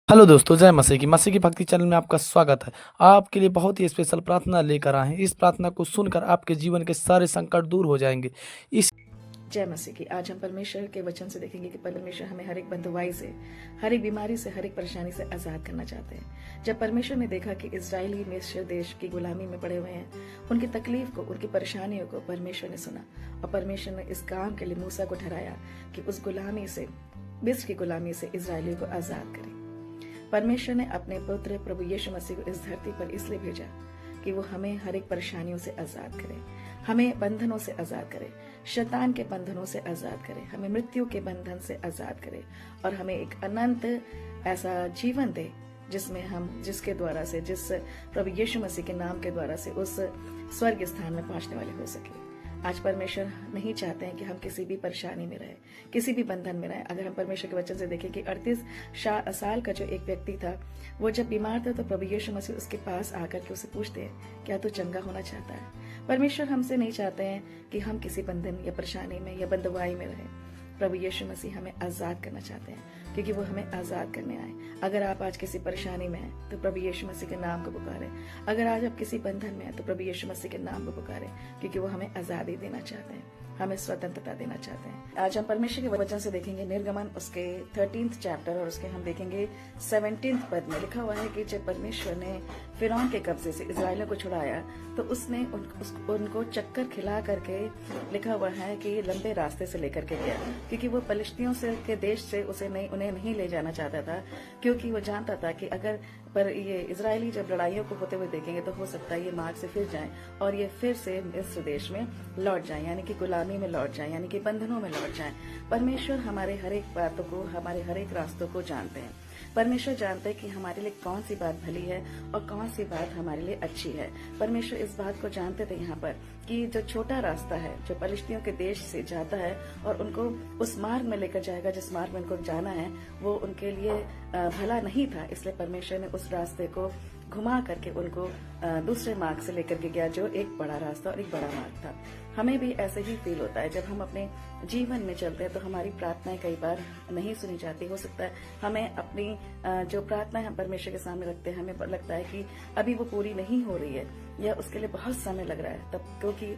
Hello दोस्तों, जय मसीह की भक्ति चैनल में आपका स्वागत है। आपके लिए बहुत ही स्पेशल प्रार्थना लेकर आए हैं। इस प्रार्थना को सुनकर आपके जीवन के सारे संकट दूर हो जाएंगे। इस जय मसीह की। आज हम परमेश्वर के वचन से देखेंगे कि परमेश्वर हमें हर एक बंधुआई से, हर एक बीमारी से, हर एक परेशानी से आजाद करना चाहते हैं। जब परमेश्वर ने देखा कि इजरायली मिस्र देश की गुलामी में पड़े हुए हैं, उनकी तकलीफ को, उनकी परेशानियों को परमेश्वर ने सुना और परमेश्वर ने इस काम के लिए मूसा को ठहराया कि उस गुलामी से, मिस्र की गुलामी से इजरायलियों को आजाद करे। परमेश्वर ने अपने पुत्र प्रभु यीशु मसीह को इस धरती पर इसलिए भेजा कि वो हमें हर एक परेशानियों से आजाद करे, हमें बंधनों से आजाद करे, शैतान के बंधनों से आजाद करे, हमें मृत्यु के बंधन से आजाद करे और हमें एक अनंत ऐसा जीवन दे जिसमें हम, जिसके द्वारा से, जिस प्रभु यीशु मसीह के नाम के द्वारा से उस स्वर्ग स्थान में पहुंचने वाले हो सके। आज परमेश्वर नहीं चाहते हैं कि हम किसी भी परेशानी में रहे, किसी भी बंधन में रहे। अगर हम परमेश्वर के वचन से देखें कि 38 साल का जो एक व्यक्ति था, वो जब बीमार था तो प्रभु यीशु मसीह उसके पास आकर के उसे पूछते हैं, क्या तू चंगा होना चाहता है? परमेश्वर हमसे नहीं चाहते हैं कि हम किसी बंधन या परेशानी में या बंधुआई में रहे। प्रभु यीशु मसीह हमें आजाद करना चाहते हैं क्योंकि वो हमें आजाद करने आए। अगर आप आज किसी परेशानी में हैं तो प्रभु यीशु मसीह के नाम को पुकारें। अगर आज आप किसी बंधन में हैं तो प्रभु यीशु मसीह के नाम को पुकारें क्योंकि वो हमें आजादी देना चाहते हैं, हमें स्वतंत्रता देना चाहते हैं। आज हम परमेश्वर के वचन से देखेंगे निर्गमन उसके 13th चैप्टर और उसके हम देखेंगे 17th पद में लिखा हुआ है कि जब परमेश्वर ने फिरौन के कब्जे से इजराइलियों को छुड़ाया तो उसने उनको चक्कर खिला करके, लिखा हुआ है कि लंबे रास्ते से लेकर के गया क्योंकि वो फलिश्तियों से के देश से उन्हें नहीं ले जाना चाहता था, क्योंकि वो जानता था कि अगर पर ये इजरायली जब लड़ाइयों को होते हुए देखेंगे तो हो सकता है ये मार्ग से फिर जाएं और ये फिर से मिस्र देश में लौट जाएं, यानी कि गुलामी में लौट जाएं, यानी कि बंधनों में लौट जाएं। परमेश्वर हमारे हर एक बातों को, हमारे हर एक रास्तों को जानते हैं। परमेश्वर जानते हैं कि हमारे लिए कौन सी बात भली है और कौन सी बात हमारे लिए अच्छी है। परमेश्वर इस बात को जानते थे यहाँ पर कि जो छोटा रास्ता है जो फलिश्तियों के देश से जाता है और उनको उस मार्ग में लेकर जाएगा जिस मार्ग में उनको जाना है, वो उनके लिए भला नहीं था। इसलिए परमेश्वर ने उस रास्ते को घुमा करके उनको दूसरे मार्ग से लेकर के गया, जो एक बड़ा रास्ता और एक बड़ा मार्ग था। हमें भी ऐसे ही फील होता है जब हम अपने जीवन में चलते हैं तो हमारी प्रार्थनाएं कई बार नहीं सुनी जाती। हो सकता है हमें अपनी जो प्रार्थनाएं हम परमेश्वर के सामने रखते हैं, हमें लगता है कि अभी वो पूरी नहीं हो रही है या उसके लिए बहुत समय लग रहा है, तब क्योंकि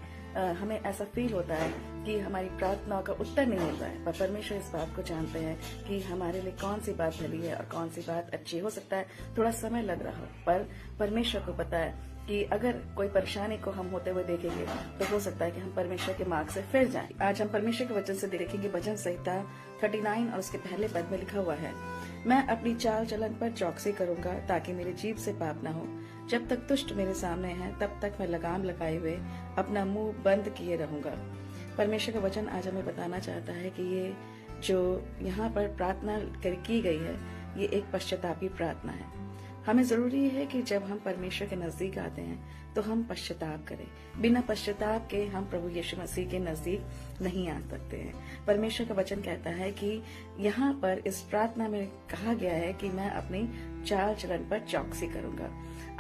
हमें ऐसा फील होता है कि हमारी प्रार्थनाओं का उत्तर नहीं मिल रहा है। पर परमेश्वर इस बात को जानते हैं कि हमारे लिए कौन सी बात भली है और कौन सी बात अच्छी। हो सकता है थोड़ा समय लग रहा हो, पर परमेश्वर को पता है कि अगर कोई परेशानी को हम होते हुए देखेंगे तो हो सकता है कि हम परमेश्वर के मार्ग से फिर जाएं। आज हम परमेश्वर के वचन से देखेंगे भजन संहिता 39 और उसके पहले पद में लिखा हुआ है, मैं अपनी चाल चलन पर चौकसी करूंगा ताकि मेरी जीभ से पाप न हो। जब तक दुष्ट मेरे सामने है तब तक मैं लगाम लगाए हुए अपना मुंह बंद किए रहूंगा। परमेश्वर का वचन आज हमें बताना चाहता है कि ये जो यहाँ पर प्रार्थना की गई है, ये एक पश्चातापी प्रार्थना है। हमें जरूरी है कि जब हम परमेश्वर के नजदीक आते हैं तो हम पश्चाताप करें। बिना पश्चाताप के हम प्रभु यीशु मसीह के नजदीक नहीं आ सकते हैं। परमेश्वर का वचन कहता है कि यहाँ पर इस प्रार्थना में कहा गया है कि मैं अपनी चाल चलन पर चौकसी करूंगा।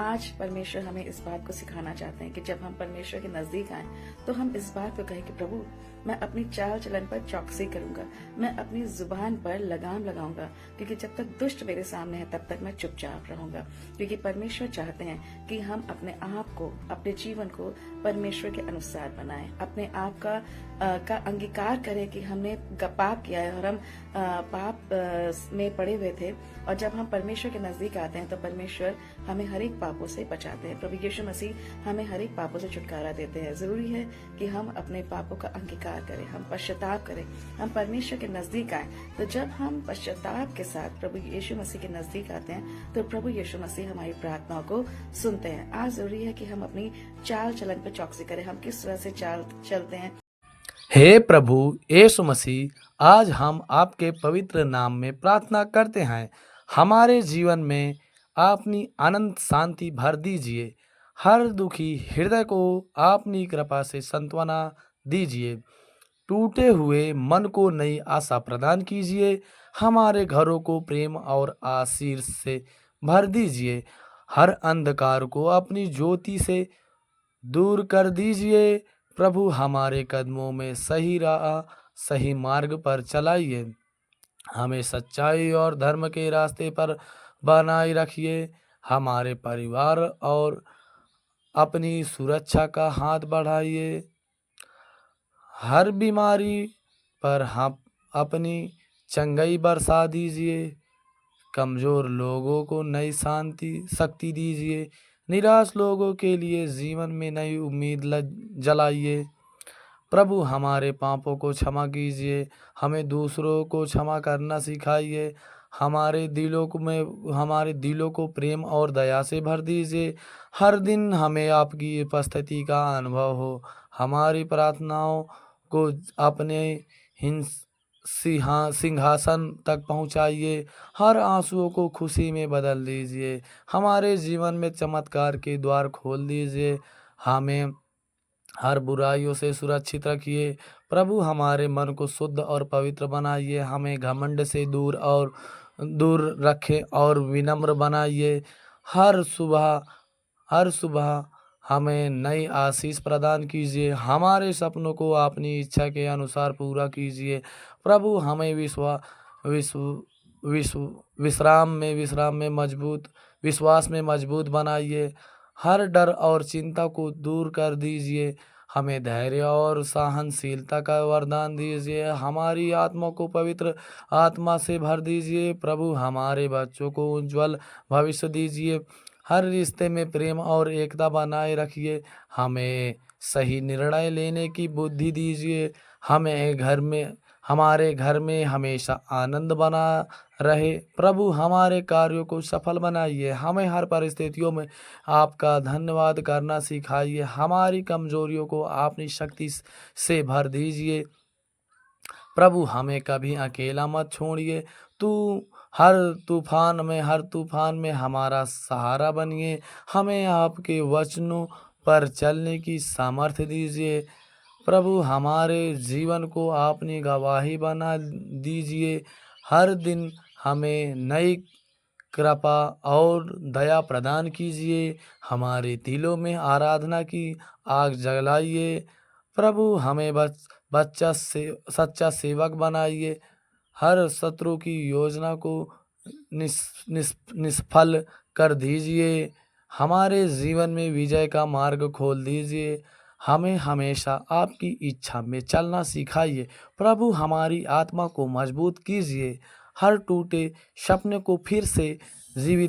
आज परमेश्वर हमें इस बात को सिखाना चाहते हैं कि जब हम परमेश्वर के नजदीक आए तो हम इस बात को कहें कि प्रभु मैं अपनी चाल चलन पर चौकसी करूंगा, मैं अपनी जुबान पर लगाम लगाऊंगा, क्योंकि जब तक दुष्ट मेरे सामने है तब तक मैं चुपचाप रहूंगा। क्योंकि परमेश्वर चाहते हैं कि हम अपने आप को, अपने जीवन को परमेश्वर के अनुसार बनाएं, अपने आप का अंगीकार करें कि हमने पाप किया है और हम पाप में पड़े हुए थे। और जब हम परमेश्वर के नजदीक आते हैं तो परमेश्वर हमें हर एक पापों से बचाते हैं। प्रभु यीशु मसीह हमें हर एक पापों से छुटकारा देते हैं। जरूरी है कि हम अपने पापों का अंगीकार करें, हम पश्चाताप करें, हम परमेश्वर के नजदीक आए। तो जब हम पश्चाताप के साथ प्रभु यीशु मसीह के नजदीक आते हैं तो प्रभु यीशु मसीह हमारी प्रार्थनाओं को सुनते हैं। आज जरूरी है कि हम अपनी चाल चलन पर चौकसी करें, हम किस तरह से चलते हैं। हे प्रभु यीशु मसीह, आज हम आपके पवित्र नाम में प्रार्थना करते हैं। हमारे जीवन में अपनी अनंत शांति भर दीजिए। हर दुखी हृदय को अपनी कृपा से सांत्वना दीजिए। टूटे हुए मन को नई आशा प्रदान कीजिए। हमारे घरों को प्रेम और आशीष से भर दीजिए। हर अंधकार को अपनी ज्योति से दूर कर दीजिए। प्रभु हमारे कदमों में सही राह, सही मार्ग पर चलाइए। हमें सच्चाई और धर्म के रास्ते पर बनाए रखिए। हमारे परिवार और अपनी सुरक्षा का हाथ बढ़ाइए। हर बीमारी पर हम अपनी चंगाई बरसा दीजिए। कमज़ोर लोगों को नई शांति शक्ति दीजिए। निराश लोगों के लिए जीवन में नई उम्मीद जलाइए। प्रभु हमारे पापों को क्षमा कीजिए। हमें दूसरों को क्षमा करना सिखाइए। हमारे दिलों को प्रेम और दया से भर दीजिए। हर दिन हमें आपकी उपस्थिति का अनुभव हो। हमारी प्रार्थनाओं को अपने सिंहासन तक पहुँचाइए। हर आंसुओं को खुशी में बदल दीजिए। हमारे जीवन में चमत्कार के द्वार खोल दीजिए। हमें हर बुराइयों से सुरक्षित रखिए। प्रभु हमारे मन को शुद्ध और पवित्र बनाइए। हमें घमंड से दूर रखें और विनम्र बनाइए। हर सुबह हमें नई आशीष प्रदान कीजिए। हमारे सपनों को अपनी इच्छा के अनुसार पूरा कीजिए। प्रभु हमें विश्वास में मजबूत बनाइए। हर डर और चिंता को दूर कर दीजिए। हमें धैर्य और सहनशीलता का वरदान दीजिए। हमारी आत्मा को पवित्र आत्मा से भर दीजिए। प्रभु हमारे बच्चों को उज्जवल भविष्य दीजिए। हर रिश्ते में प्रेम और एकता बनाए रखिए। हमें सही निर्णय लेने की बुद्धि दीजिए। हमारे घर में हमेशा आनंद बना रहे। प्रभु हमारे कार्यों को सफल बनाइए। हमें हर परिस्थितियों में आपका धन्यवाद करना सिखाइए। हमारी कमजोरियों को अपनी शक्ति से भर दीजिए। प्रभु हमें कभी अकेला मत छोड़िए। हर तूफान में हमारा सहारा बनिए। हमें आपके वचनों पर चलने की सामर्थ्य दीजिए। प्रभु हमारे जीवन को अपनी गवाही बना दीजिए। हर दिन हमें नई कृपा और दया प्रदान कीजिए। हमारे दिलों में आराधना की आग जलाइए। प्रभु हमें सच्चा सेवक बनाइए। हर शत्रु की योजना को निष्फल कर दीजिए। हमारे जीवन में विजय का मार्ग खोल दीजिए। हमें हमेशा आपकी इच्छा में चलना सिखाइए। प्रभु हमारी आत्मा को मजबूत कीजिए। हर टूटे सपने को फिर से जीवित